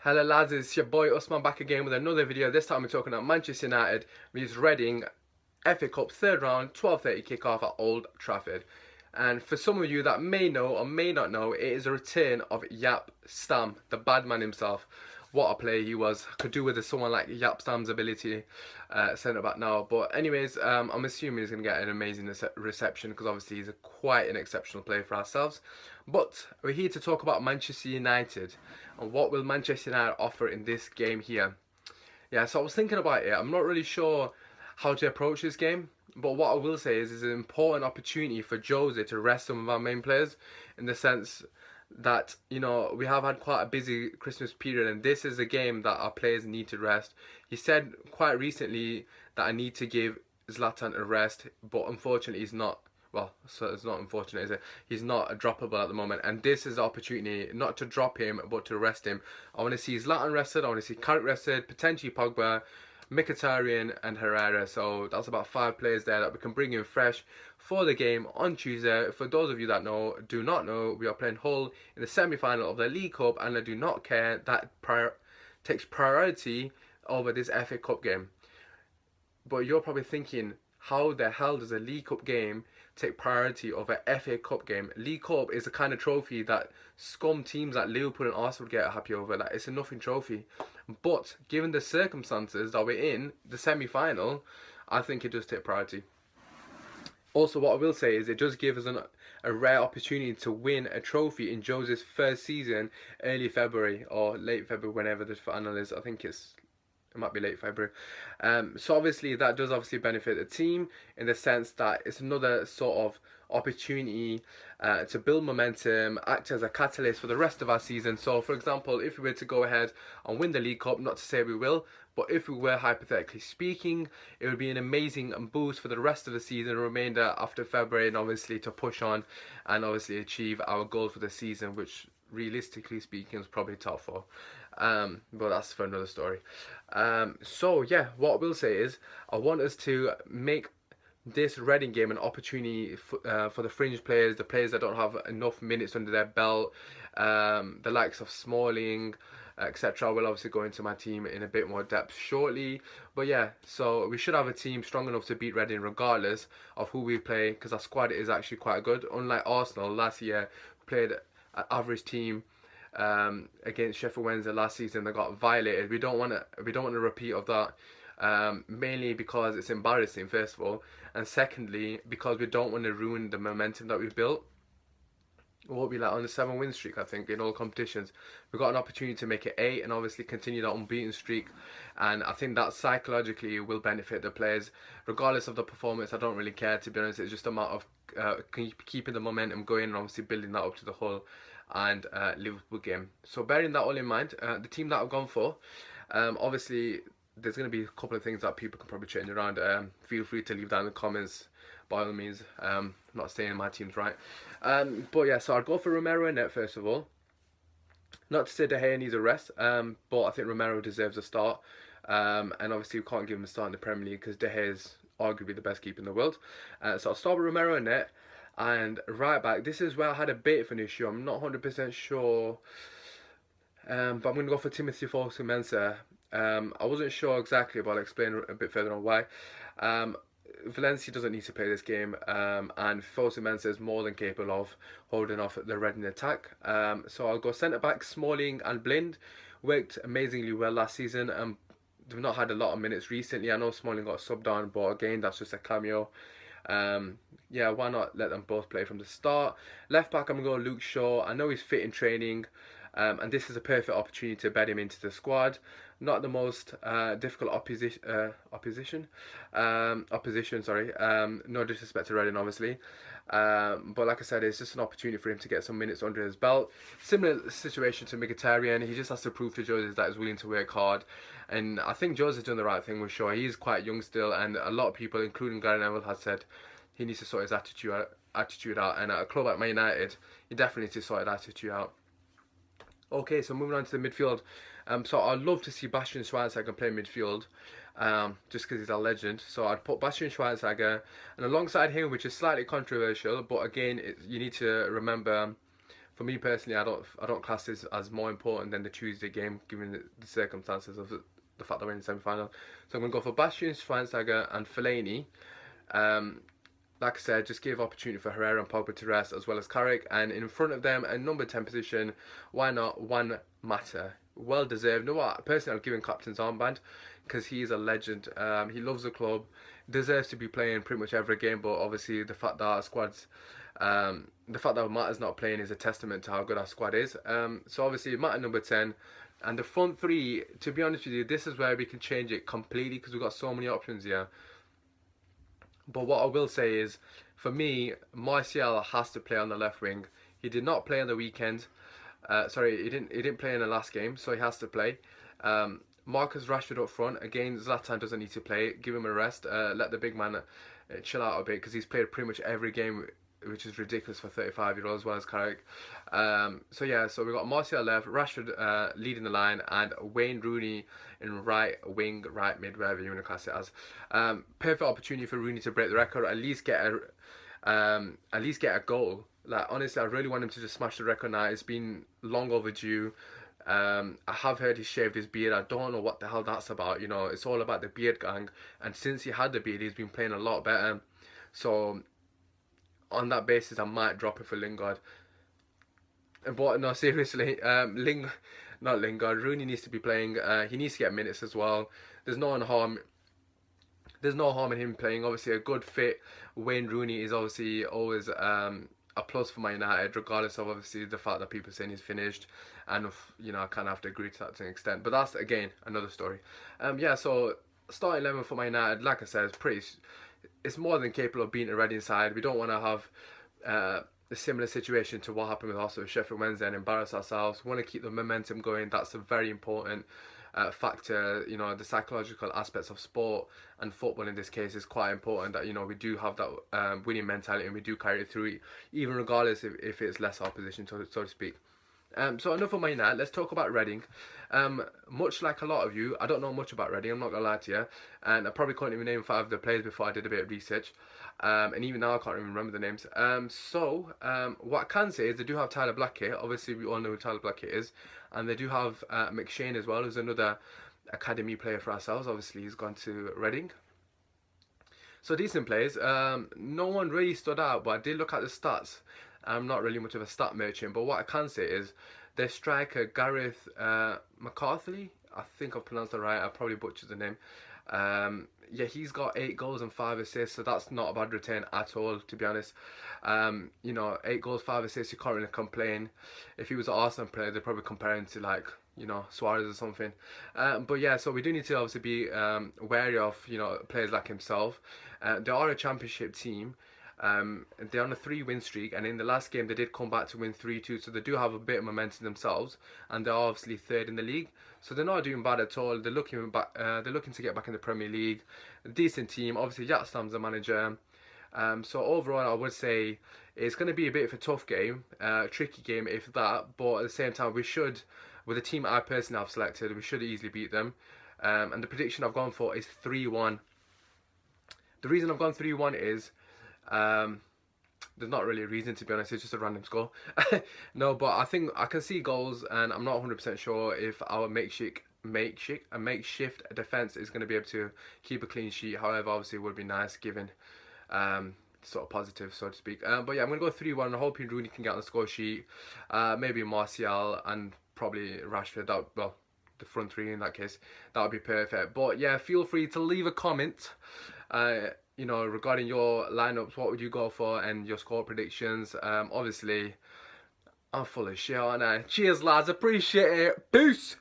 Hello lads, it's your boy Usman back again with another video. This time we're talking about Manchester United vs Reading FA Cup third round, 12:30 kickoff at Old Trafford. And for some of you that may know or may not know, it is a return of Jaap Stam, the bad man himself. What a player he was. Could do with someone like Jaap Stam's ability centre back now. But anyways, I'm assuming he's going to get an amazing reception because obviously he's quite an exceptional player for ourselves. But we're here to talk about Manchester United and what will Manchester United offer in this game here. Yeah, so I was thinking about it. I'm not really sure how to approach this game. But what I will say is it's an important opportunity for Jose to rest some of our main players in the sense that, you know, we have had quite a busy Christmas period and this is a game that our players need to rest. He said quite recently that I need to give Zlatan a rest, but unfortunately he's not. Well, so it's not unfortunate, is it? He's not droppable at the moment, and this is the opportunity not to drop him, but to rest him. I want to see Zlatan rested, I want to see Carrick rested, potentially Pogba, Mkhitaryan and Herrera. So that's about 5 players there that we can bring in fresh for the game on Tuesday. For those of you that do not know, we are playing Hull in the semi-final of the League Cup, and I do not care that takes priority over this FA Cup game. But you're probably thinking, how the hell does a League Cup game take priority over FA Cup game? League Cup is the kind of trophy that scum teams like Liverpool and Arsenal get happy over. Like, it's a nothing trophy. But given the circumstances that we're in, the semi-final, I think it does take priority. Also, what I will say is it does give us a rare opportunity to win a trophy in Jose's first season, early February or late February, whenever the final is. I think it might be late February. So obviously that does obviously benefit the team in the sense that it's another sort of opportunity to build momentum, act as a catalyst for the rest of our season. So for example, if we were to go ahead and win the League Cup, not to say we will, but if we were, hypothetically speaking, it would be an amazing boost for the rest of the season, remainder after February, and obviously to push on and obviously achieve our goal for the season, which realistically speaking is probably top 4. But that's for another story. So yeah, what I will say is I want us to make this Reading game an opportunity for the fringe players, the players that don't have enough minutes under their belt, the likes of Smalling, etc. We'll obviously go into my team in a bit more depth shortly. But yeah, so we should have a team strong enough to beat Reading regardless of who we play, because our squad is actually quite good. Unlike Arsenal last year, we played an average team against Sheffield Wednesday last season that got violated. We don't want a repeat of that. Mainly because it's embarrassing, first of all, and secondly because we don't want to ruin the momentum that we've built. We'll be like on a 7-win streak, I think, in all competitions. We've got an opportunity to make it 8 and obviously continue that unbeaten streak, and I think that psychologically will benefit the players regardless of the performance. I don't really care, to be honest. It's just a matter of keeping the momentum going and obviously building that up to the Hull and Liverpool game. So bearing that all in mind, the team that I've gone for, obviously there's going to be a couple of things that people can probably change around. Feel free to leave that in the comments by all means. I'm not saying my team's right. But yeah, so I'd go for Romero in net first of all. Not to say De Gea needs a rest, but I think Romero deserves a start. And obviously we can't give him a start in the Premier League because De Gea is arguably the best keeper in the world. So I'll start with Romero in net. And right back, this is where I had a bit of an issue. I'm not 100% sure. But I'm going to go for Timothy Fosu-Mensah. I wasn't sure exactly, but I'll explain a bit further on why. Valencia doesn't need to play this game, and Fosu-Mensah is more than capable of holding off the Reading attack. So I'll go centre-back, Smalling and Blind. Worked amazingly well last season, and they've not had a lot of minutes recently. I know Smalling got subbed on, but again, that's just a cameo. Yeah, why not let them both play from the start? Left back, I'm going to go Luke Shaw. I know he's fit in training, and this is a perfect opportunity to bed him into the squad. Not the most difficult opposition. Sorry. No disrespect to Reading, obviously. But like I said, it's just an opportunity for him to get some minutes under his belt. Similar situation to Mkhitaryan. He just has to prove to Jose that he's willing to work hard. And I think Jose's done the right thing with Shaw. He's quite young still, and a lot of people, including Gary Neville, has said he needs to sort his attitude out. And at a club like Man United, he definitely needs to sort his attitude out. Okay, so moving on to the midfield. So I'd love to see Bastian Schweinsteiger play midfield, just because he's a legend. So I'd put Bastian Schweinsteiger, and alongside him, which is slightly controversial, but again, you need to remember for me personally, I don't class this as more important than the Tuesday game, given the circumstances of the fact that we're in the semi-final. So I'm going to go for Bastian Schweinsteiger and Fellaini. Like I said, just give opportunity for Herrera and Pogba to rest, as well as Carrick. And in front of them, at number 10 position, why not Juan Mata? Well deserved. You know what? Personally, I'll give him captain's armband because he is a legend. He loves the club, deserves to be playing pretty much every game. But obviously, the fact that our squad's the fact that Mata's not playing is a testament to how good our squad is. So obviously, Mata number 10. And the front three, to be honest with you, this is where we can change it completely because we've got so many options here. But what I will say is, for me, Martial has to play on the left wing. He did not play on the weekend. Sorry, he didn't play in the last game, so he has to play. Marcus Rashford up front. Again, Zlatan doesn't need to play. Give him a rest. Let the big man chill out a bit because he's played pretty much every game, which is ridiculous for 35-year-olds as well as Carrick. So yeah, so we've got Martial left, Rashford leading the line, and Wayne Rooney in right wing, right mid, wherever you want to class it as. Perfect opportunity for Rooney to break the record, at least get a goal. Like, honestly, I really want him to just smash the record now. It's been long overdue. I have heard he shaved his beard. I don't know what the hell that's about. You know, it's all about the beard gang. And since he had the beard, he's been playing a lot better. So on that basis, I might drop it for Lingard. But no, seriously, not Lingard. Rooney needs to be playing. He needs to get minutes as well. There's no harm in him playing. Obviously, a good fit Wayne Rooney is obviously always a plus for Man United, regardless of obviously the fact that people saying he's finished, and you know, I kind of have to agree to that to an extent. But that's again another story. Yeah, so starting 11 for Man United, like I said, it's more than capable of beating a Reading side. We don't want to have a similar situation to what happened with also Sheffield Wednesday and embarrass ourselves. We want to keep the momentum going. That's a very important factor. You know, the psychological aspects of sport and football in this case is quite important, that, you know, we do have that winning mentality and we do carry it through, even regardless if it's less opposition, so to speak. So enough of Man United, let's talk about Reading. Much like a lot of you, I don't know much about Reading, I'm not going to lie to you, and I probably couldn't even name 5 of the players before I did a bit of research, and even now I can't even remember the names. What I can say is they do have Tyler Blackett. Obviously we all know who Tyler Blackett is, and they do have McShane as well, who's another academy player for ourselves. Obviously he's gone to Reading. So decent players. No one really stood out, but I did look at the stats. I'm not really much of a stat merchant, but what I can say is their striker Gareth McCarthy, I think I've pronounced that right, I probably butchered the name. Yeah, he's got 8 goals and 5 assists, so that's not a bad return at all, to be honest. You know, 8 goals, 5 assists, you can't really complain. If he was an Arsenal player, they'd probably compare him to, like, you know, Suarez or something. But yeah, so we do need to obviously be wary of, you know, players like himself. They are a championship team. They're on a 3-win streak, and in the last game they did come back to win 3-2, so they do have a bit of momentum themselves, and they're obviously 3rd in the league, so they're not doing bad at all. They're looking back. They're looking to get back in the Premier League. A decent team. Obviously, Jack Stam's the manager. So overall, I would say it's going to be a bit of a tough game, tricky game if that. But at the same time, we should, with the team I personally have selected, we should easily beat them. And the prediction I've gone for is 3-1. The reason I've gone 3-1 is there's not really a reason, to be honest. It's just a random score. No, but I think I can see goals, and I'm not 100% sure if our makeshift defense is going to be able to keep a clean sheet. However, obviously it would be nice given sort of positive, so to speak. But yeah, I'm going to go 3-1. I'm hoping Rooney can get on the score sheet. Maybe Martial and probably Rashford. Well, the front 3 in that case, that would be perfect. But yeah, feel free to leave a comment, you know, regarding your lineups. What would you go for, and your score predictions. Obviously I'm full of shit, aren't I? Cheers lads, appreciate it, peace.